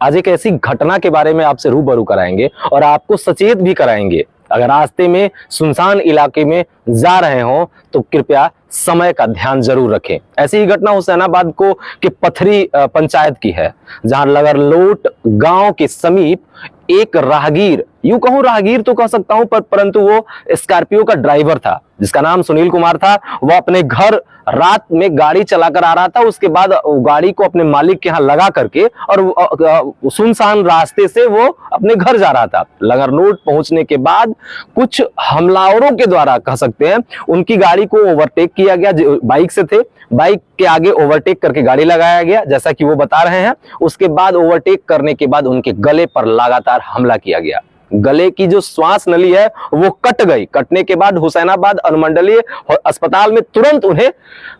आज एक ऐसी घटना के बारे में आपसे रूबरू कराएंगे और आपको सचेत भी कराएंगे। अगर रास्ते में सुनसान इलाके में जा रहे हो तो कृपया समय का ध्यान जरूर रखें। ऐसी ही घटना हुसैनाबाद को के पथरी पंचायत की है, जहां लगरलोट गांव के समीप एक राहगीर, यूं कहूं राहगीर तो कह सकता हूं, परंतु वो स्कॉर्पियो का ड्राइवर था जिसका नाम सुनील कुमार था। वह अपने घर रात में गाड़ी चलाकर आ रहा था। उसके बाद गाड़ी को अपने मालिक के यहाँ लगा करके और सुनसान रास्ते से वो अपने घर जा रहा था। लगरलोट पहुंचने के बाद कुछ हमलावरों के द्वारा कह सकते हैं उनकी गाड़ी को ओवरटेक किया गया। बाइक से थे, बाइक के आगे ओवरटेक करके गाड़ी लगाया गया, जैसा कि वो बता रहे हैं। उसके बाद ओवरटेक करने के बाद उनके गले पर लगातार हमला किया गया। गले की जो श्वास नली है वो कट गई। कटने के बाद हुसैनाबाद अनुमंडलीय अस्पताल में तुरंत उन्हें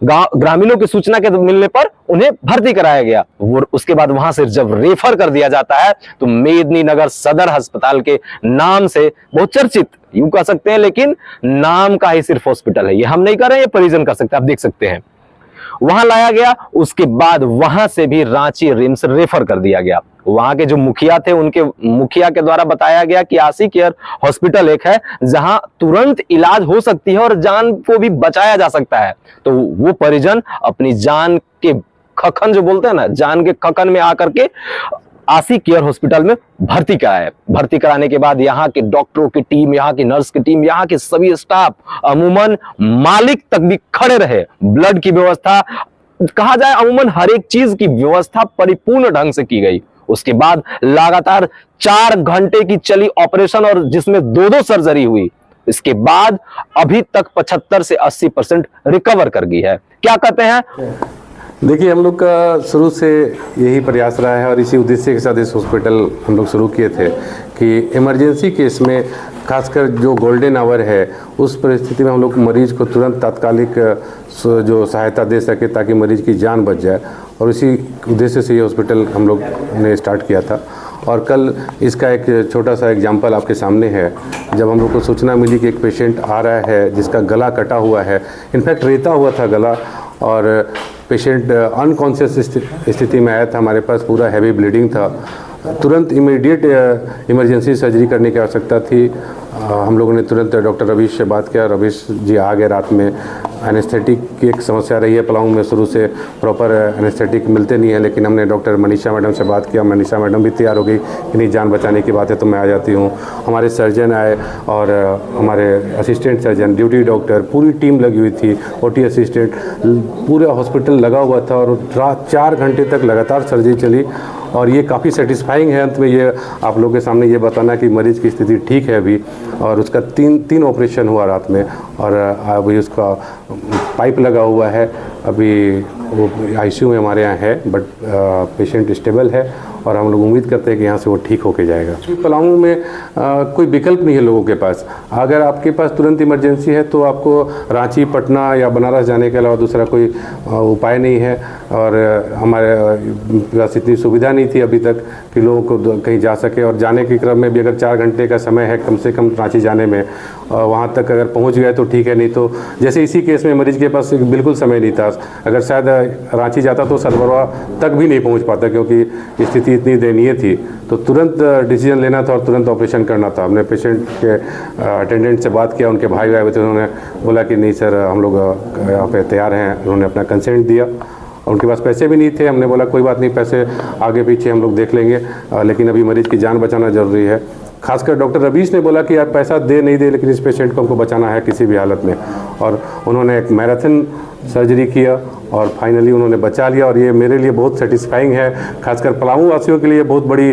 ग्रामीणों की सूचना के मिलने पर उन्हें भर्ती कराया गया। वो उसके बाद वहां से जब रेफर कर दिया जाता है तो मेदिनीनगर सदर अस्पताल के नाम से बहुत चर्चित, यूं कह सकते हैं, लेकिन नाम का ही सिर्फ हॉस्पिटल है। ये हम नहीं कर रहे हैं, ये परिजन कर सकते हैं, आप देख सकते हैं। वहां लाया गया, उसके बाद वहां से भी रांची रिम्स रेफर कर दिया गया। वहां के जो मुखिया थे, उनके मुखिया के द्वारा बताया गया कि आशी केयर हॉस्पिटल एक है जहां तुरंत इलाज हो सकती है और जान को भी बचाया जा सकता है। तो वो परिजन अपनी जान के खखन, जो बोलते हैं ना, जान के खखन में आकर के आशी केयर हॉस्पिटल में भर्ती कराया। भर्ती कराने के बाद यहाँ के डॉक्टरों की टीम, यहाँ की नर्स की टीम, यहाँ के सभी स्टाफ, अमूमन मालिक तक भी खड़े रहे। ब्लड की व्यवस्था, कहा जाए अमूमन हर एक चीज की व्यवस्था परिपूर्ण ढंग से की गई। उसके बाद लगातार 4 घंटे की चली ऑपरेशन और जिसमें 2-2 सर्जरी हुई। इसके बाद अभी तक 75 से 80% रिकवर कर गई है। क्या कहते हैं? देखिए, हम लोग का शुरू से यही प्रयास रहा है और इसी उद्देश्य के साथ इस हॉस्पिटल हम लोग शुरू किए थे कि इमरजेंसी केस में, खासकर जो गोल्डन आवर है, उस परिस्थिति में हम लोग मरीज को तुरंत तात्कालिक जो सहायता दे सके ताकि मरीज की जान बच जाए। और इसी उद्देश्य से ये हॉस्पिटल हम लोग ने स्टार्ट किया था। और कल इसका एक छोटा सा एग्जाम्पल आपके सामने है। जब हम लोग को सूचना मिली कि एक पेशेंट आ रहा है जिसका गला कटा हुआ है, इनफैक्ट रेता हुआ था गला, और पेशेंट अनकॉन्शियस स्थिति में आया था हमारे पास, पूरा हैवी ब्लीडिंग था। तुरंत इमीडिएट इमरजेंसी सर्जरी करने की आवश्यकता थी। हम लोगों ने तुरंत डॉक्टर रवीश से बात किया। रवीश जी आ गए रात में। एनेस्थेटिक की एक समस्या रही है पलामू में, शुरू से प्रॉपर एनेस्थेटिक मिलते नहीं है, लेकिन हमने डॉक्टर मनीषा मैडम से बात किया। मनीषा मैडम भी तैयार हो गई कि नहीं, जान बचाने की बात है तो मैं आ जाती हूँ। हमारे सर्जन आए और हमारे असिस्टेंट सर्जन, ड्यूटी डॉक्टर, पूरी टीम लगी हुई थी, ओटी असिस्टेंट, पूरा हॉस्पिटल लगा हुआ था। और रात 4 घंटे तक लगातार सर्जरी चली और ये काफ़ी सेटिस्फाइंग है। अंत में ये आप लोगों के सामने ये बताना कि मरीज़ की स्थिति ठीक है अभी, और उसका 3 ऑपरेशन हुआ रात में, और अभी उसका पाइप लगा हुआ है। अभी वो आईसीयू में हमारे यहाँ है, बट पेशेंट स्टेबल है और हम लोग उम्मीद करते हैं कि यहाँ से वो ठीक होके जाएगा। पलामू में कोई विकल्प नहीं है लोगों के पास। अगर आपके पास तुरंत इमरजेंसी है तो आपको रांची, पटना या बनारस जाने के अलावा दूसरा कोई उपाय नहीं है। और हमारे पास इतनी सुविधा नहीं थी अभी तक कि लोगों को कहीं जा सके। और जाने के क्रम में भी अगर 4 घंटे का समय है कम से कम रांची जाने में, वहाँ तक अगर पहुँच गए तो ठीक है, नहीं तो जैसे इसी केस में मरीज़ के पास बिल्कुल समय नहीं था। अगर शायद रांची जाता तो सरबराह तक भी नहीं पहुँच पाता, क्योंकि स्थिति इतनी दयनीय थी। तो तुरंत डिसीजन लेना था और तुरंत ऑपरेशन करना था। हमने पेशेंट के अटेंडेंट से बात किया, उनके भाई आए हुए थे, उन्होंने बोला कि नहीं सर, हम लोग यहाँ पे तैयार हैं। उन्होंने अपना कंसेंट दिया। उनके पास पैसे भी नहीं थे। हमने बोला कोई बात नहीं, पैसे आगे पीछे हम लोग देख लेंगे, लेकिन अभी मरीज़ की जान बचाना ज़रूरी है। खासकर डॉक्टर रवीश ने बोला कि आप पैसा दे नहीं दे, लेकिन इस पेशेंट को हमको बचाना है किसी भी हालत में। और उन्होंने एक मैराथन सर्जरी किया और फाइनली उन्होंने बचा लिया। और ये मेरे लिए बहुत सेटिस्फाइंग है। खासकर पलामू वासियों के लिए बहुत बड़ी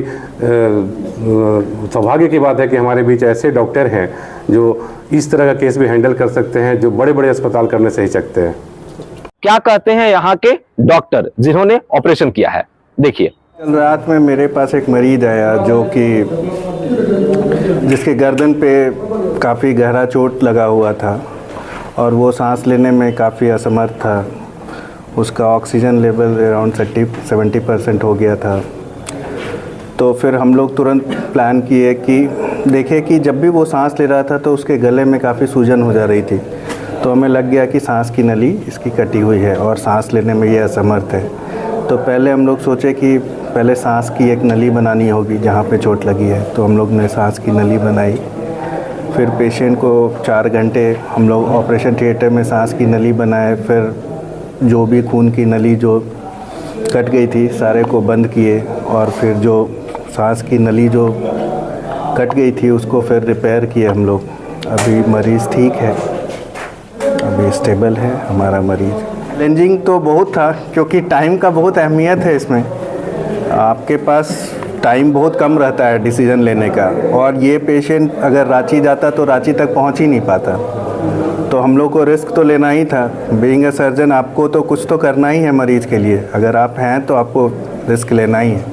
सौभाग्य की बात है कि हमारे बीच ऐसे डॉक्टर हैं जो इस तरह का केस भी हैंडल कर सकते हैं, जो बड़े बड़े अस्पताल करने से ही सकते हैं। क्या कहते हैं यहाँ के डॉक्टर जिन्होंने ऑपरेशन किया है, देखिए। कल रात में मेरे पास एक मरीज आया जो कि जिसके गर्दन पे काफ़ी गहरा चोट लगा हुआ था और वो सांस लेने में काफ़ी असमर्थ था। उसका ऑक्सीजन लेवल अराउंड 70% हो गया था। तो फिर हम लोग तुरंत प्लान किए कि देखें कि जब भी वो सांस ले रहा था तो उसके गले में काफ़ी सूजन हो जा रही थी। तो हमें लग गया कि सांस की नली इसकी कटी हुई है और सांस लेने में ये असमर्थ है। तो पहले हम लोग सोचे कि पहले सांस की एक नली बनानी होगी जहाँ पे चोट लगी है, तो हम लोग ने सांस की नली बनाई। फिर पेशेंट को 4 घंटे हम लोग ऑपरेशन थिएटर में सांस की नली बनाए। फिर जो भी खून की नली जो कट गई थी सारे को बंद किए, और फिर जो सांस की नली जो कट गई थी उसको फिर रिपेयर किए हम लोग। अभी मरीज़ ठीक है, अभी स्टेबल है हमारा मरीज़। चैलेंजिंग तो बहुत था क्योंकि टाइम का बहुत अहमियत है इसमें। आपके पास टाइम बहुत कम रहता है डिसीज़न लेने का, और ये पेशेंट अगर रांची जाता तो रांची तक पहुंच ही नहीं पाता। तो हम लोग को रिस्क तो लेना ही था। बीइंग अ सर्जन आपको तो कुछ तो करना ही है मरीज़ के लिए। अगर आप हैं तो आपको रिस्क लेना ही है,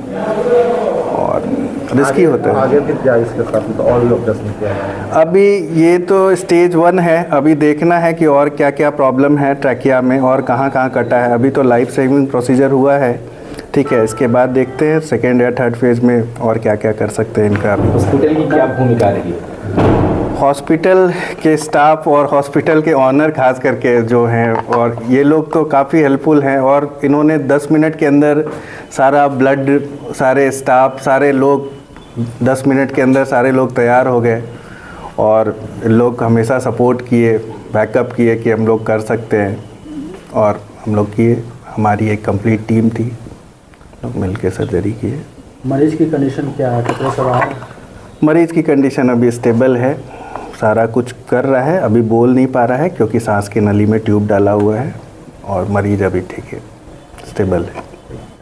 और रिस्की होता है। आगे भी क्या इसके साथ तो और भी ऑपरेशन किया है? अभी ये तो स्टेज 1 है। अभी देखना है कि और क्या क्या प्रॉब्लम है ट्रैकिया में और कहाँ कहाँ कटा है। अभी तो लाइफ सेविंग प्रोसीजर हुआ है, ठीक है। इसके बाद देखते हैं सेकेंड या थर्ड फेज़ में और क्या क्या कर सकते हैं इनका। हॉस्पिटल की क्या भूमिका रही? हॉस्पिटल के स्टाफ और हॉस्पिटल के ऑनर खास करके जो हैं, और ये लोग तो काफ़ी हेल्पफुल हैं, और इन्होंने 10 मिनट के अंदर सारा ब्लड, सारे स्टाफ, सारे लोग 10 मिनट के अंदर सारे लोग तैयार हो गए, और लोग हमेशा सपोर्ट किए, बैकअप किए कि हम लोग कर सकते हैं, और हम लोग किए। हमारी एक कंप्लीट टीम थी, लोग मिलके सर्जरी किए। मरीज की कंडीशन क्या है? कितने सवाल? मरीज़ की कंडीशन अभी स्टेबल है, सारा कुछ कर रहा है। अभी बोल नहीं पा रहा है क्योंकि सांस की नली में ट्यूब डाला हुआ है, और मरीज़ अभी ठीक है, स्टेबल है।